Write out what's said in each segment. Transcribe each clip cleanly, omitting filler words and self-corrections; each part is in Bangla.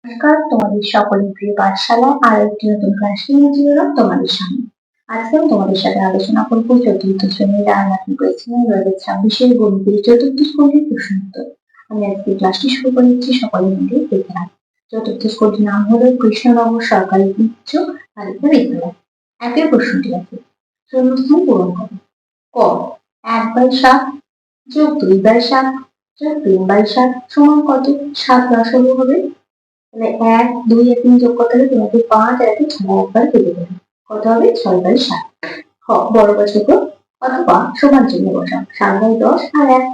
নমস্কার, তোমাদের সকলের প্রিয় পাঠশালায় আরো একটি নতুন ক্লাস নিয়ে হাজির হলাম তোমাদের সামনে। আজকে আমি তোমাদের সাথে আলোচনা করবো চতুর্থ শ্রেণীর রান্নাটি করেছি 2026-এর গণিতের চতুর্থ স্কুলের প্রশ্ন উত্তর। আমি আজকে ক্লাসটি শুরু করে দিচ্ছি, সকলে মিলে দেখে নাও। চতুর্থ স্কুলটির নাম হলো কৃষ্ণনগর সরকারি উচ্চ বালিকা বিদ্যালয়। একের প্রশ্নটি আছে, শূন্যস্থান পূরণ করো। ক 1/7 যোগ 2/7 যোগ 3/7 সমান কত? 7 লসাগু হবে। তাহলে 1, 2 আর 3 যোগ করতে হলে তোমাকে 5 আর 1 6 একবার কেটে দেবে। কত হবে? 6/7। খ বড় বা ছোট অথবা সমান চিহ্ন বসাও। 7/10 আর 1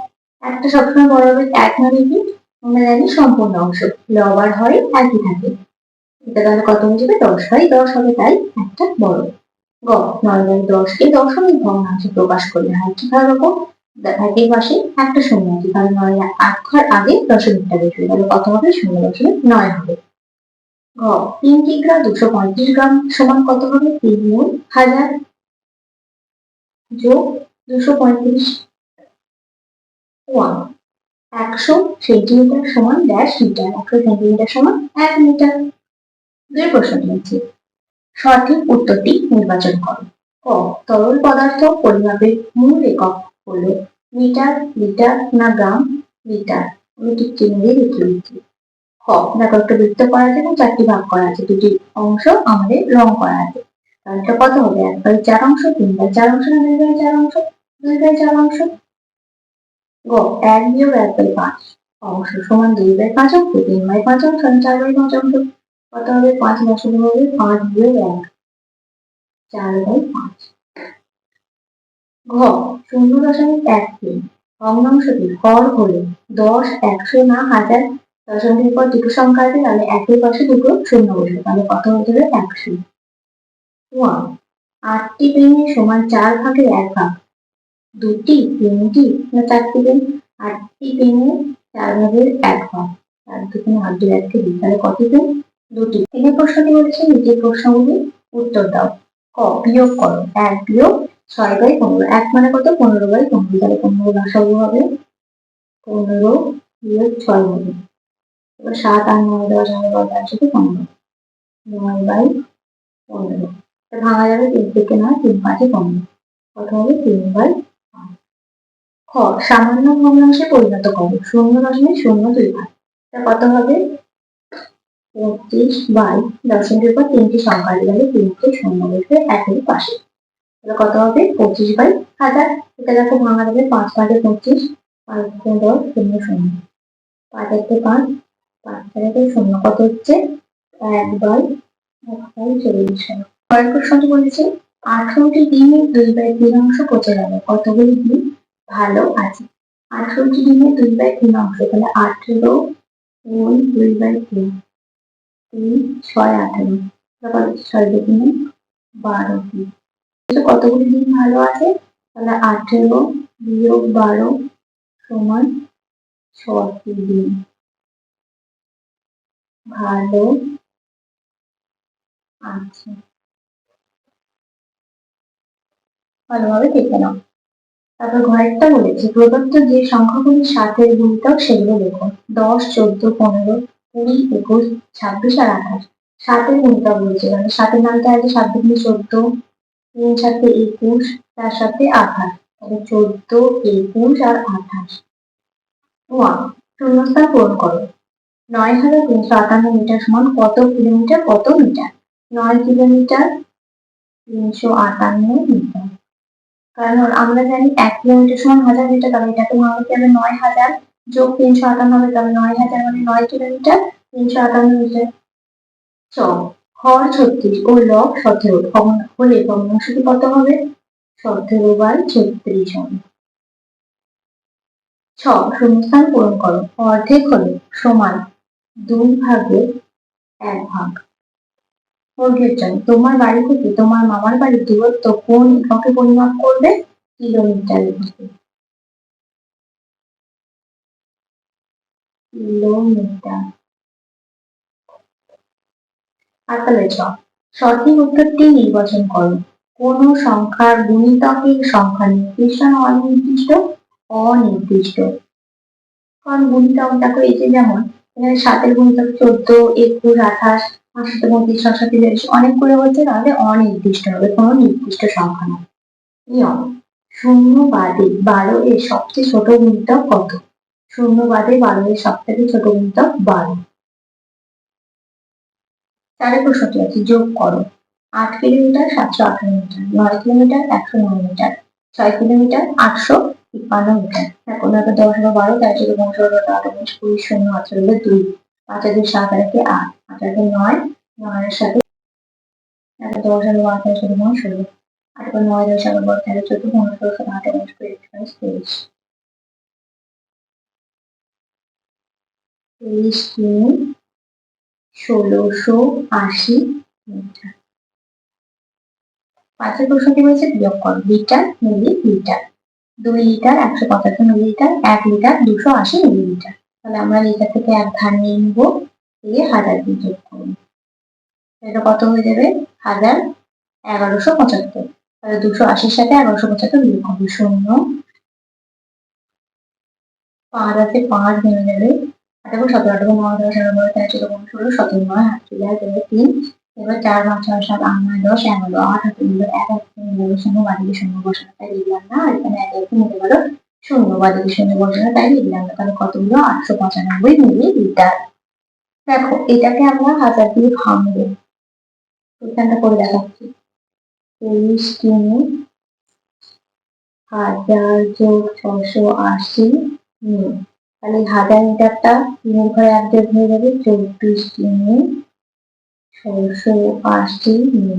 একটা সবসময় বড় হবে, 1 মানে কি আমরা জানি সম্পূর্ণ অংশ, লবার হয় একই থাকে। এটা তাহলে কত হয়ে যাবে? 10/10 হবে, তাই একটা বড়। গ 9/10 কে দশমিক ভগ্নাংশে প্রকাশ করলে হয় কিভাবে পাবো? একই পাশে একটা শূন্য আছে, তাহলে 9 আক্ষর আগে দশমিকটা বসবে, তাহলে কত হবে? 0.9 হবে। ঘ 3 কিগ্রা 235 গ্রাম সমান কত হবে? 3 গুণ 1000 যোগ 235 1 100 সেন্টিমিটার সমান ড্যাশ মিটার, 100 সেন্টিমিটার সমান 1 মিটার। দুই প্রশ্নটি আছে, সঠিক উত্তরটি নির্বাচন করো। ক তরল পদার্থ পরিমাপের মূল একক হলো মিটার, লিটার না গ্রাম? লিটার। আমি ঠিক চিহ্ন দিয়ে লিখে দিচ্ছি। খ দেখো একটা বৃত্ত করা আছে এবং 4টি ভাগ করা আছে, দুটি অংশ আমাদের রং করা আছে। তাহলে এটা কত হবে? 1/4 অংশ, 3/4 অংশ না 2/4 অংশ? 2/4 অংশ। গ 1 বিয়োগ 1/5 অংশ সমান 2/5 অংশ, 3/5 অংশ না 4/5 অংশ? কত হবে? 5 লসাগু হবে 5 বিয়োগ 1, 4/5। ঘ 0.13 ভগ্নাংশটি হর হলে 10, 100 না 1000? দশমিকের পর দুটো সংখ্যা আছে, তাহলে একের পাশে দুটো শূন্য বসবে, তাহলে কত হয়ে যাবে? 100। 8টি পেনে সমান 4 ভাগের 1 ভাগ, 2টি 3টি না 4টি পেন? 8টি পেনে 4 ভাগের 1 ভাগ, 4 2 8 2 1 দিই, তাহলে কত পেন? 2টি। তিনের প্রশ্নটি বলেছে নিচের প্রশ্নগুলি উত্তর দাও। ক বিয়োগ করো 1 বিয়োগ 6/15, 1 মানে কত? 15/15, তাহলে 15 লসাগু হবে 15 বিয়োগ 6 হবে। এবার 7 আর 9 10 আর 12 একসাথে 15, 9/15 ভাঙা যাবে 3 থেকে 9, 3 5 15, কত হবে? 3/5। খ সামান্য ভগ্নাংশে পরিণত করো 0.025, কত হবে? 25/দশমিকের পর 3টি সংখ্যা আছে, তাহলে 3টে শূন্য বসবে একের পাশে, তাহলে কত হবে? 25/1000। এটা দেখো ভাঙা যাবে 5 5 25, 5 10 0 0, 5 1 5, 5 4 0, কত হচ্ছে? 1/40। পরের প্রশ্নটি বলেছে 18টি ডিমের 2/3 অংশ পচে গেল, কতগুলি ডিম ভালো আছে? 18টি ডিমের 2/3 অংশ, তাহলে 18 গুণ 2/3, 3 6 18, তারপর 6 2 12টি। কতগুলি ডিম ভালো আছে? তাহলে 18 বিয়োগ 12 সমান 6টি ডিম ভালো আছে। ভালোভাবে দেখে নাও। তারপর ঘরেরটা বলেছে প্রদত্ত যে সংখ্যাগুলি 7-এর গুণিতক সেগুলো লেখো। 10, 14, 15, 20, 21, 26 আর 28। 7-এর গুণিতক বলেছে, মানে 7-এর নামটা আছে 7 দুগুণে 14, 3 7 21, 4 7 28, তাহলে 14, 21 আর 28। শূন্যস্থান পূরণ করো। 9,358 মিটার সমান কত কিলোমিটার? কত মিটার? 9 kilometre 358 metre. কারণ আমরা জানি 1 কিলোমিটার সমান 1000 মিটার, তাহলে এটাকে ভাঙতে হবে 9000 যোগ 358 হবে, তাহলে 9000 মানে 9 কিলোমিটার 358 মিটার। চ হর 36 ও লব 17 হলে ভগ্নাংশটি কত হবে? 17/36 হবে। ছ শূন্যস্থান পূরণ করো। অর্ধেক হলে সমান 2 ভাগের 1 ভাগ। অর্ধেক জন্য তোমার বাড়ি থেকে তোমার মামার বাড়ির দূরত্ব কোন এককে পরিমাপ করবে? কিলোমিটার এককে। কিলোমিটার। আর তাহলে সঠিক উত্তরটি নির্বাচন করো। কোন সংখ্যার গুণিতকের সংখ্যা নির্দিষ্ট না অনির্দিষ্ট? অনির্দিষ্ট। কারণ গুণিতক দেখো এই যে যেমন এখানে 7 এর গুণিতক 14, 21, 28, 65, 35, 66, 43 অনেকগুলো হচ্ছে, তাহলে অনির্দিষ্ট হবে, কোনো নির্দিষ্ট সংখ্যা নয়। নিয়ম: শূন্য বাদে 12 এর সবচেয়ে ছোট গুণিতক কত? শূন্য বাদে 12 এর সবথেকে ছোট গুণিতক 12। চারের প্রশ্নটি আছে, যোগ করো। 8 kilometre 718 metre, 9 kilometre 109 metre, 6 kilometre 853 metre. এখন দেখো 10 আর 12, 13, 14, 15, 16, 17, 18, 19, 20, 0 আছে হলো 2, 5 আর 2, 7 আর 1, 8, 8 আর 2, 9, 9 এর সাথে 10 আর 12, 13, 14, 16, 8 আর 9, 10 আর 12, 13, 14, 15, 16, 17, 18, 19, 20, 22, 23, 23 কিমি 1680 মিটার। 5 প্রশ্নটি রয়েছে, বিয়োগ করো। Litre, milli, litre. 2 litre 175 millilitre, 1 litre 280 millilitre. তাহলে আমরা লিটার থেকে 1 ধার নিয়ে নিব, দিয়ে 1000 দিয়ে যোগ করব। এটা কত হয়ে যাবে? 1175। তাহলে 280 সাথে 1175 বিয়োগ করব। 0, 5 আছে 5 ভেঙে যাবে। 8 এবং 17, 8 এবং 9, 10, 11, 12, 13, 14, 15, 16, 17, 9 হাত চলে আসবে 3। এবার 4, 5, 6, 7, 8, 9, 10, 11, 8 হাতে নিল 1, 0 বাদিকে 0 বসানো, তাই লিখলাম না। আর এখানে 1 1 নিতে পারো 0 বাদিকে 0 বসানো, তাই লিখলাম না। তাহলে কত হলো? 895 মিলিলিটার। দেখো এটাকে আমরা 1000 দিয়ে ভাঙবো। এখানটা করে দেখাচ্ছি। 23 কিমি 1000 যোগ 680 মিলি। তাহলে 1000 মিটারটা 3 এর ঘরে 1 যোগ হয়ে যাবে, 24 কিমি 680 মিলি।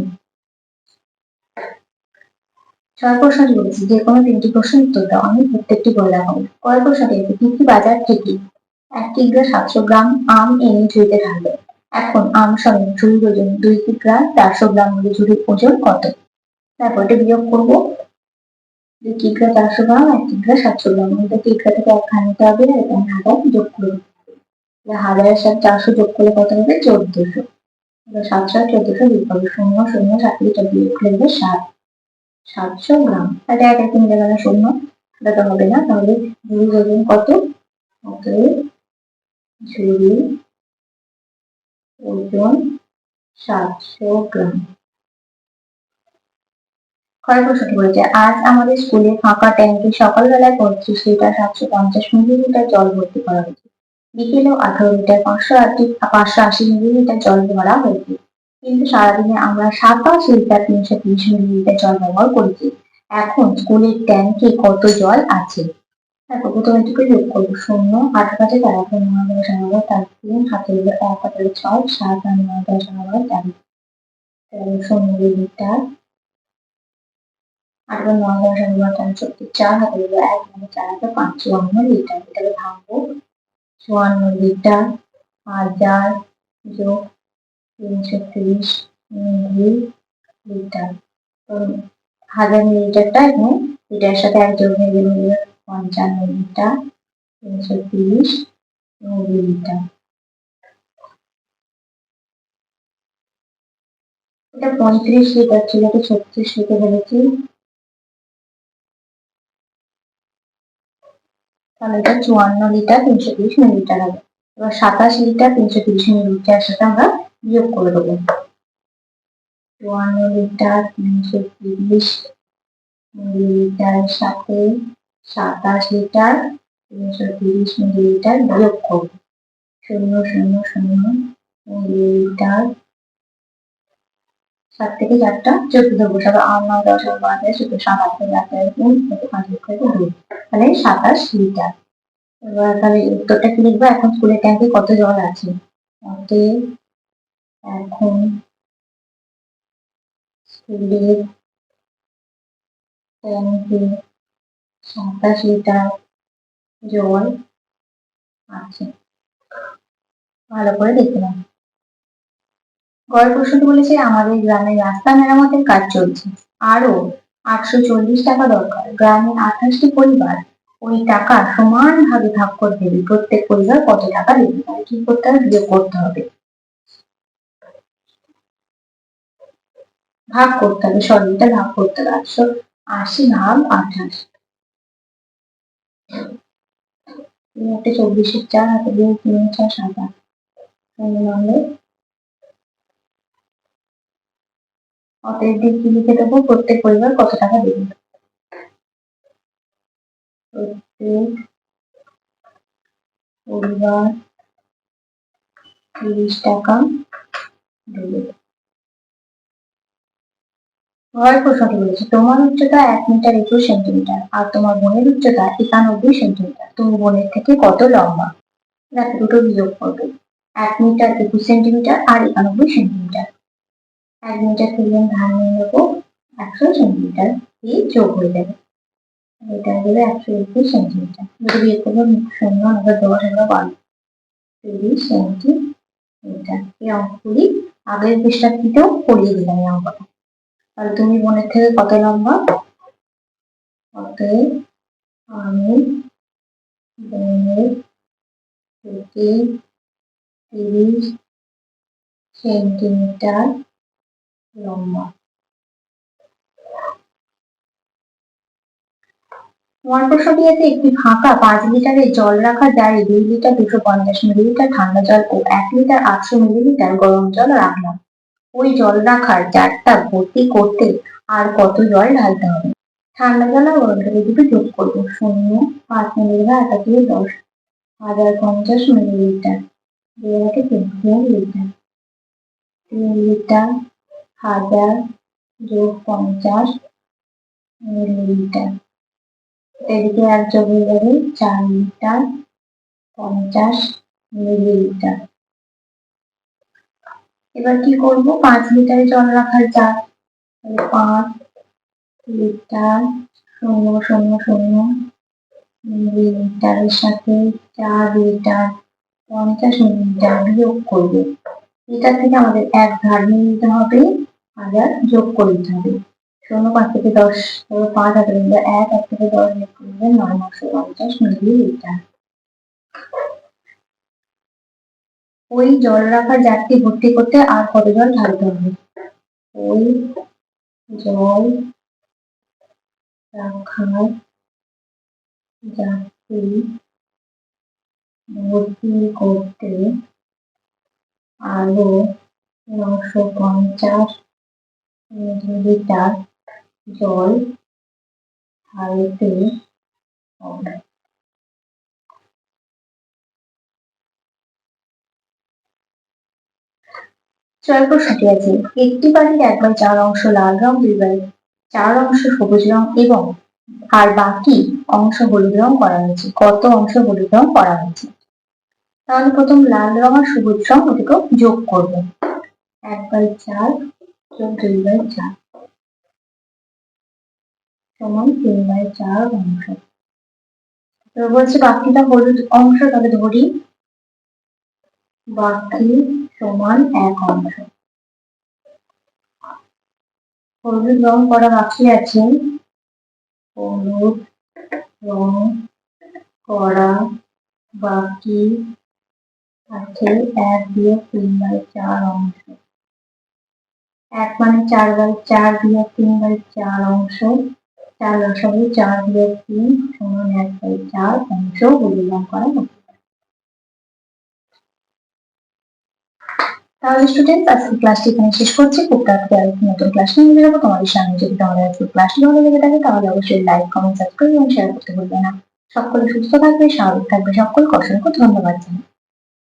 6 প্রশ্নটি বলেছি, যে কোনো 3টি প্রশ্নের উত্তর দাও। আমি প্রত্যেকটি বলে দেখাবো। কয় প্রশ্নটি আছে, কৃষি বাজার থেকে 1 কিগ্রা 700 গ্রাম আম এনে ঝুড়িতে ঢালবে। এখন আম সমেত ঝুড়ির ওজন 2 কিগ্রা 400 গ্রাম হলে ঝুড়ির ওজন কত? তারপর এটা বিয়োগ করবো। 2 কিগ্রা 400 গ্রাম, 1 কিগ্রা 700 গ্রাম। এটা কিগ্রা থেকে 1 ধার নিতে হবে, আর এখানে 1000 যোগ করবো। 1000 এর সাথে 400 যোগ করলে কত হবে? 1400। 700 আর 1400 বিয়োগ করবো। 0, 0, 7 লিটার বিয়োগ করলে 700 গ্রাম। এটা এক এক মিলে গেল 0, এটা তো হবে না। তাহলে ঝুড়ির ওজন কত? অতএব ঝুড়ির ওজন 700 গ্রাম। কয় প্রশ্নটি বলেছে, আজ আমাদের স্কুলে ফাঁকা ট্যাঙ্কে সকালবেলায় 35 লিটার 750 মিলিলিটার জল ভর্তি করা হয়েছে। বিকেলেও 18 লিটার 580 মিলিলিটার জল ভরা হয়েছে। কিন্তু সারাদিনে আমরা 27 লিটার 330 মিলিলিটার জল ব্যবহার করেছি। এখন স্কুলের ট্যাঙ্কে কত জল আছে? দেখো প্রথমে এটুকু যোগ করবো। 0, 8 5 4, 9, 10, 11, 3, 7 1, 6, 7 আর 9, 10, 11, 13, 1300 মিলিলিটার। 8 আর 9, 10, 11, 13, 14, 4 হাতে 1, 4 হাতে 5, 54 লিটার। এটাকে ভাঙবো। 54 লিটার 1000 যোগ 330 মিলিলিটার। 1000 মিলিলিটারটা এখানে লিটারের সাথে 1 যোগ হয়ে গেলে 55 লিটার 330 মিলিলিটার। এটা 35 লিটার ছিল, এটা 36 লিখে ফেলেছি। তাহলে এটা 54 লিটার 330 মিলিলিটার হবে। এবার 27 লিটার 330 মিলিলিটার সাথে আমরা যোগ করে দেবো। 54 লিটার 330 মিলিলিটার সাথে 27 লিটার 330 মিলিলিটার বিয়োগ করব। 0, 0, 0 মিলিলিটার। 7 থেকে 4টা 14 বসাবো। 8, 9, 10, 11, 12, 13, 14, 7, 8 থেকে 8, 3, 5 থেকে 2। তাহলে 27 লিটার। এবার তাহলে উত্তরটা কি লিখবো? এখন স্কুলের ট্যাঙ্কে কত জল আছে? অতএব এখন স্কুলের ট্যাঙ্কে 27 লিটার জল আছে। ভালো করে দেখে নাও। গড় প্রশ্নটি বলেছে, আমাদের গ্রামের রাস্তা মেরামতের কাজ চলছে, আরো 840 টাকা দরকার। গ্রামের 28টি পরিবার ওই টাকা সমান ভাগে ভাগ করে দেবে। প্রত্যেক পরিবার কত টাকা দেবে? তাহলে কি করতে হবে? বিয়োগ করতে হবে, ভাগ করতে হবে। সরলটা ভাগ করতে হবে। 880 ভাগ 28। তিন একটা 24-এর 4 হাতে 2 3 6 7 8 নাহলে অতএব দিয়ে কি লিখে দেবো? প্রত্যেক পরিবার কত টাকা দেবে? প্রত্যেক পরিবার 30 টাকা দেবে। পরের প্রশ্নটি বলেছে, তোমার উচ্চতা 1 মিটার 21 সেন্টিমিটার আর তোমার বোনের উচ্চতা 91 সেন্টিমিটার। তুমি বোনের থেকে কত লম্বা? দেখো দুটো বিয়োগ করবে। 1 মিটার 21 সেন্টিমিটার আর 91 সেন্টিমিটার। 1 মিটার থেকে ধার নিয়ে নেবো 100 সেন্টিমিটার, দিয়ে যোগ হয়ে যাবে। এটা হলো 121 সেন্টিমিটার। দুটো বিয়োগ করবো, 0 আবার 10 আবার 12 30 সেন্টিমিটার। এই অঙ্কগুলি আগের পৃষ্ঠাটিতেও করিয়ে দিলাম এই অঙ্কটা। তাহলে তুমি বোনের থেকে কত লম্বা? অতএব আমি বোনের থেকে 30 সেন্টিমিটার লম্বা। তোমার প্রশ্নটি আছে, একটি ফাঁকা 5 লিটারের জল রাখার জারে 2 লিটার 250 মিলিলিটার ঠান্ডা জল ও 1 লিটার 800 মিলিলিটার গরম জল রাখলাম। ওই জল রাখার জারটা ভর্তি করতে আর কত জল ঢালতে হবে? ঠান্ডা জল আর গরম জল দুটো যোগ করবো। 0 5 মিলিলিটার 10 1050 মিলিলিটার 3 লিটার 3 লিটার 1000 যোগ 50 মিলিলিটার। এদিকে এক যোগ হয়ে যাবে 4 লিটার 50 মিলিলিটার। এবার কি করবো? 5 লিটারে জল রাখার জার, 5 লিটার 000 মিলিলিটারের সাথে 4 লিটার 50 মিলিলিটার বিয়োগ করবো। লিটার থেকে আমাদের 1 ধার নিয়ে নিতে হবে, 1000 যোগ করে দিতে হবে। 0 5 থেকে 10 5 হাতে 1 1 থেকে 10 যোগ করলে 950 মিলিলিটার। ওই জল রাখার জারটি ভর্তি করতে আর কত জল ঢালতে হবে? ওই জল রাখার জারটি ভর্তি করতে আরো 950 মিলিলিটার জল ঢালতে হবে। ছয় প্রশ্নটি আছে, একটি বাড়ির 1/4 অংশ লাল রং, 2/4 অংশ সবুজ রং এবং আর বাকি অংশ হলুদ রং করা হয়েছে। কত অংশ হলুদ রং করা হয়েছে? তাহলে প্রথম লাল রং আর সবুজ রং ওটিকে যোগ করবো। 1/4 যোগ 2/4 সমান 3/4 অংশ। বলছে বাকিটা হলুদ অংশ, তাহলে ধরি বাকি সমান 1 অংশ। হলুদ রং করা বাকি আছে, হলুদ রং করা বাকি আছে 1 বিয়োগ 3/4 অংশ। 1 মানে 4/4 বিয়োগ 3/4 অংশ। 4 লসাগু 4 বিয়োগ 3 সমান 1/4 অংশ হলুদ রং করা হচ্ছে। তাহলে স্টুডেন্ট, আজকে ক্লাসটি এখানে শেষ করছি। খুব তাড়াতাড়ি নতুন ক্লাস নিয়ে যাবো তোমাদের সামনে। যদি তোমাদের আজকে ক্লাসটি ভালো লেগে থাকে তাহলে অবশ্যই লাইক কমেন্ট সাবস্ক্রাইব এবং শেয়ার করতে ভুলবে না। সকলে সুস্থ থাকবে, স্বাভাবিক থাকবে। সকলকে অসংখ্য ধন্যবাদ জানাই।